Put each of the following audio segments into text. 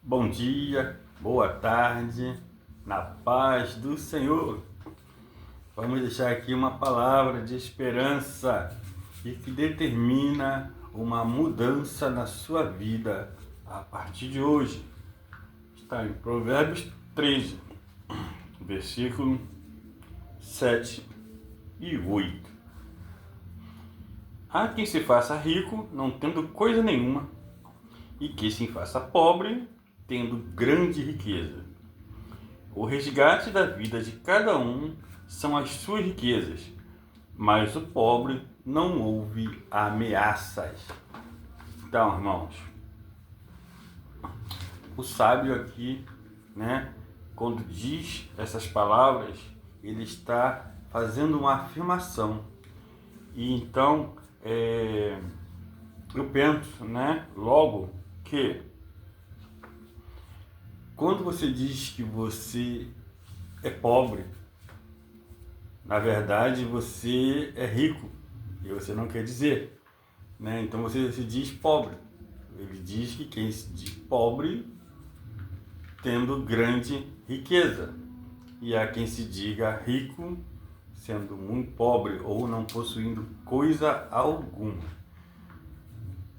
Bom dia, boa tarde, na paz do Senhor. Vamos deixar aqui uma palavra de esperança e que determina uma mudança na sua vida a partir de hoje. Está em Provérbios 13, versículo 7 e 8. Há quem se faça rico não tendo coisa nenhuma e que se faça pobre tendo grande riqueza. O resgate da vida de cada um são as suas riquezas, mas o pobre não ouve ameaças. Então, irmãos, o sábio aqui, quando diz essas palavras, ele está fazendo uma afirmação. E então, eu penso, logo que quando você diz que você é pobre, na verdade você é rico e você não quer dizer, Então você se diz pobre. Ele diz que quem se diz pobre tendo grande riqueza, e há quem se diga rico sendo muito pobre ou não possuindo coisa alguma.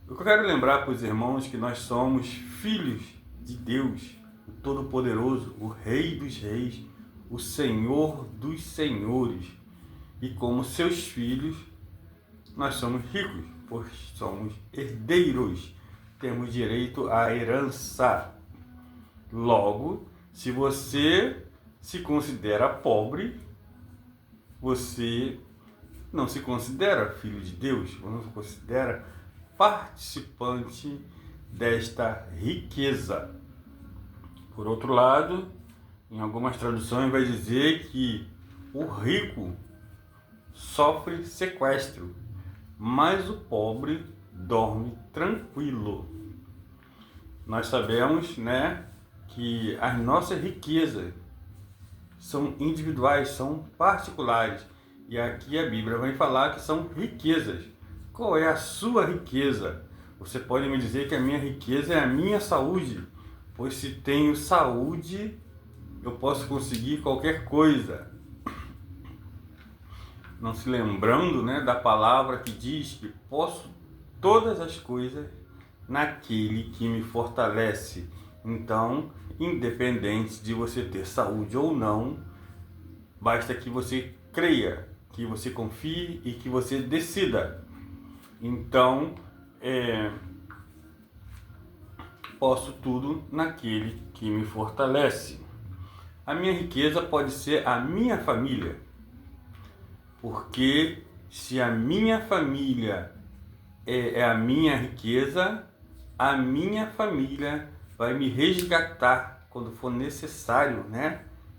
Eu quero lembrar para os irmãos que nós somos filhos de Deus, o Todo-Poderoso, o Rei dos Reis, o Senhor dos Senhores. E como seus filhos, nós somos ricos, pois somos herdeiros, temos direito à herança. Logo, se você se considera pobre, você não se considera filho de Deus, ou não se considera participante desta riqueza. Por outro lado, em algumas traduções vai dizer que o rico sofre sequestro, mas o pobre dorme tranquilo. Nós sabemos, que as nossas riquezas são individuais, são particulares. E aqui a Bíblia vai falar que são riquezas. Qual é a sua riqueza? Você pode me dizer que a minha riqueza é a minha saúde, pois se tenho saúde, eu posso conseguir qualquer coisa. Não se lembrando, da palavra que diz que posso todas as coisas naquele que me fortalece. Então, independente de você ter saúde ou não, basta que você creia, que você confie e que você decida. Então, posso tudo naquele que me fortalece. A minha riqueza pode ser a minha família, porque se a minha família é a minha riqueza, a minha família vai me resgatar quando for necessário,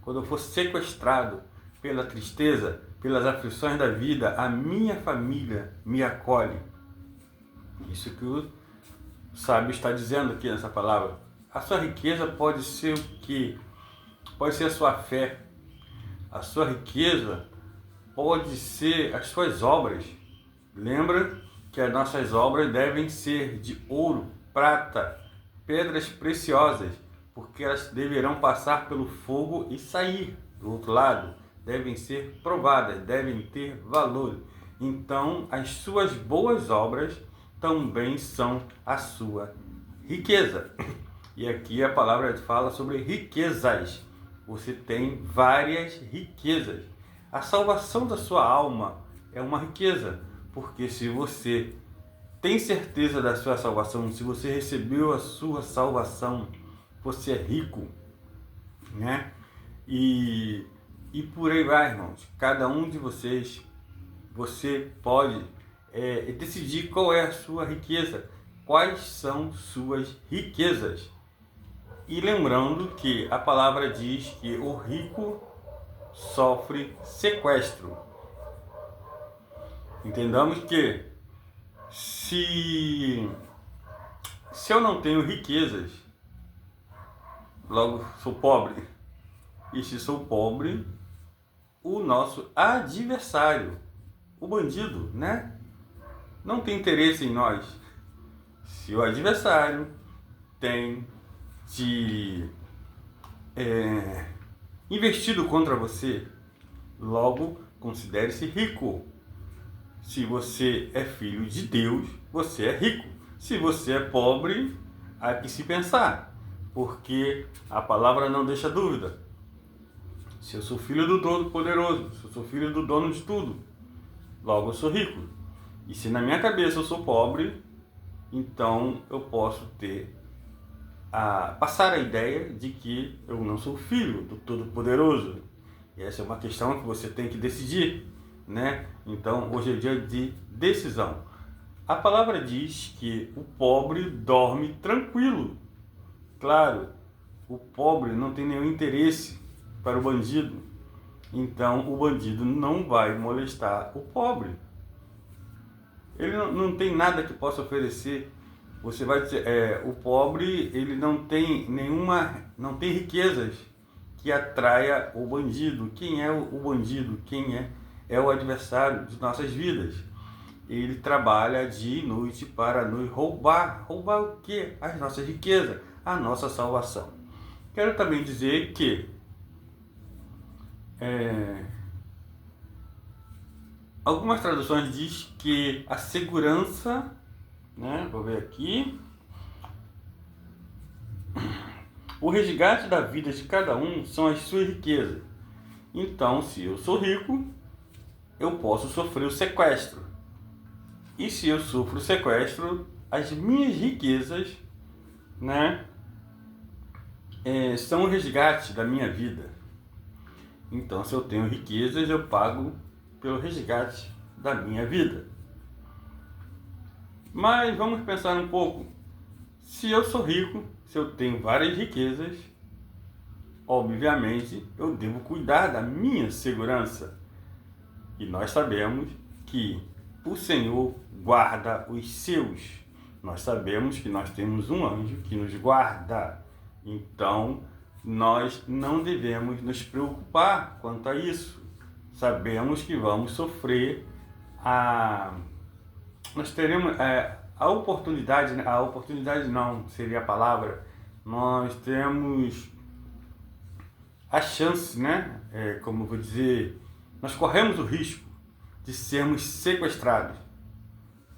Quando eu for sequestrado pela tristeza, pelas aflições da vida, a minha família me acolhe. Isso que o sábio está dizendo aqui nessa palavra. A sua riqueza pode ser o quê? Pode ser a sua fé. A sua riqueza pode ser as suas obras. Lembra que as nossas obras devem ser de ouro, prata, pedras preciosas, porque elas deverão passar pelo fogo e sair do outro lado. Devem ser provadas, devem ter valor. Então, as suas boas obras também são a sua riqueza. E aqui a palavra fala sobre riquezas. Você tem várias riquezas. A salvação da sua alma é uma riqueza, porque se você tem certeza da sua salvação, se você recebeu a sua salvação, você é rico, E por aí vai, irmãos. Cada um de vocês, você pode decidir qual é a sua riqueza, quais são suas riquezas. E lembrando que a palavra diz que o rico sofre sequestro. Entendamos que se eu não tenho riquezas, logo sou pobre. E se sou pobre, o nosso adversário, o bandido, não tem interesse em nós. Se o adversário tem te investido contra você, logo considere-se rico. Se você é filho de Deus, você é rico. Se você é pobre, há que se pensar, porque a palavra não deixa dúvida. Se eu sou filho do Todo-Poderoso, se eu sou filho do dono de tudo, logo eu sou rico. E se na minha cabeça eu sou pobre, então eu posso passar a ideia de que eu não sou filho do Todo-Poderoso. E essa é uma questão que você tem que decidir, né? Então, hoje é dia de decisão. A palavra diz que o pobre dorme tranquilo. Claro, o pobre não tem nenhum interesse para o bandido. Então, o bandido não vai molestar o pobre. Ele não tem nada que possa oferecer. Você vai dizer, o pobre, ele não tem riquezas que atraia o bandido. Quem é o bandido? Quem é o adversário de nossas vidas? Ele trabalha dia e noite para nos roubar. Roubar o quê? As nossas riquezas, a nossa salvação. Quero também dizer que algumas traduções diz que a segurança, né? Vou ver aqui. O resgate da vida de cada um são as suas riquezas. Então, se eu sou rico, eu posso sofrer o sequestro. E se eu sofro o sequestro, as minhas riquezas, né, são o resgate da minha vida. Então, se eu tenho riquezas, eu pago pelo resgate da minha vida. Mas vamos pensar um pouco. Se eu sou rico, se eu tenho várias riquezas, obviamente eu devo cuidar da minha segurança. E nós sabemos que o Senhor guarda os seus. Nós sabemos que nós temos um anjo que nos guarda. Então, nós não devemos nos preocupar quanto a isso. Sabemos que vamos sofrer nós teremos a oportunidade, a oportunidade não seria a palavra, nós temos a chance, né? Como eu vou dizer, nós corremos o risco de sermos sequestrados,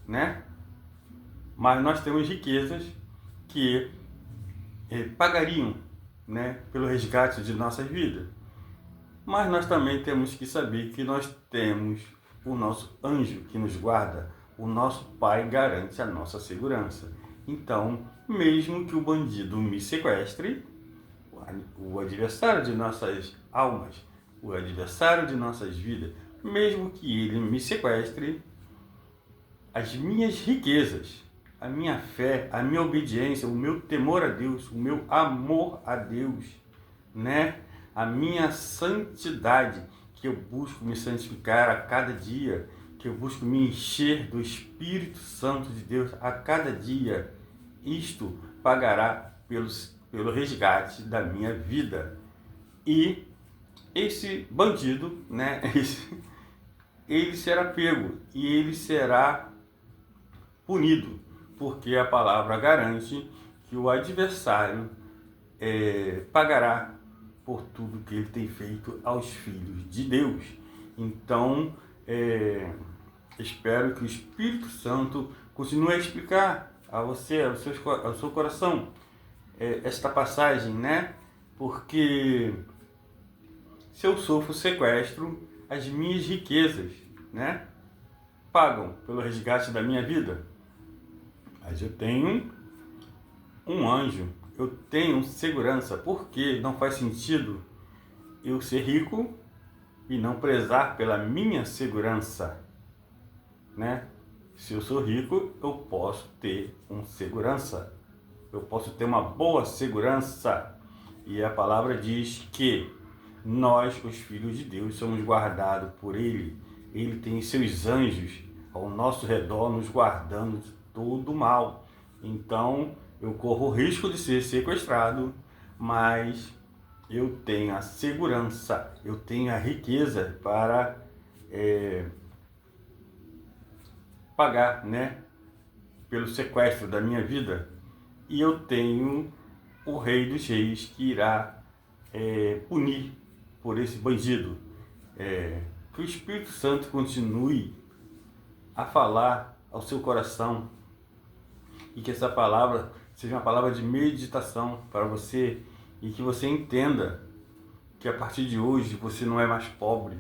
né? Mas nós temos riquezas que pagariam, né, pelo resgate de nossas vidas. Mas nós também temos que saber que nós temos o nosso anjo que nos guarda, o nosso Pai garante a nossa segurança. Então, mesmo que o bandido me sequestre, o adversário de nossas almas, o adversário de nossas vidas, mesmo que ele me sequestre, as minhas riquezas, a minha fé, a minha obediência, o meu temor a Deus, o meu amor a Deus, né? A minha santidade, que eu busco me santificar a cada dia, que eu busco me encher do Espírito Santo de Deus a cada dia, isto pagará pelo resgate da minha vida. E esse bandido, né, ele será pego e ele será punido, porque a palavra garante que o adversário pagará por tudo que ele tem feito aos filhos de Deus. Então, espero que o Espírito Santo continue a explicar a você, ao seu coração, esta passagem, né? Porque se eu sofro sequestro, as minhas riquezas, né, pagam pelo resgate da minha vida. Mas eu tenho um anjo, eu tenho segurança, porque não faz sentido eu ser rico e não prezar pela minha segurança, né? Se eu sou rico, eu posso ter segurança, eu posso ter uma boa segurança. E a palavra diz que nós, os filhos de Deus, somos guardados por Ele. Ele tem seus anjos ao nosso redor, nos guardando de todo mal. Então, eu corro o risco de ser sequestrado, mas eu tenho a segurança, eu tenho a riqueza para pagar, né, pelo sequestro da minha vida. E eu tenho o Rei dos Reis que irá punir por esse bandido. Que o Espírito Santo continue a falar ao seu coração e que essa palavra seja uma palavra de meditação para você e que você entenda que a partir de hoje você não é mais pobre,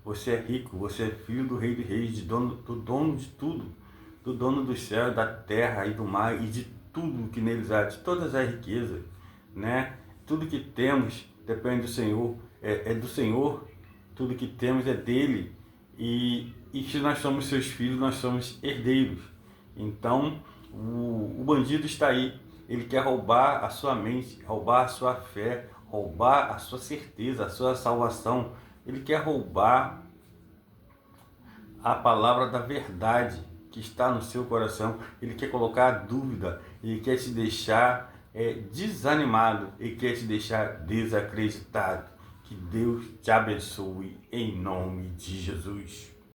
você é rico, você é filho do Rei dos Reis, do dono de tudo, do dono do céu, da terra e do mar e de tudo que neles há, de todas as riquezas, né? Tudo que temos depende do Senhor, é do Senhor, tudo que temos é dele e se nós somos seus filhos, nós somos herdeiros. Então, o bandido está aí, ele quer roubar a sua mente, roubar a sua fé, roubar a sua certeza, a sua salvação. Ele quer roubar a palavra da verdade que está no seu coração. Ele quer colocar dúvida, ele quer te deixar desanimado, ele quer te deixar desacreditado. Que Deus te abençoe em nome de Jesus.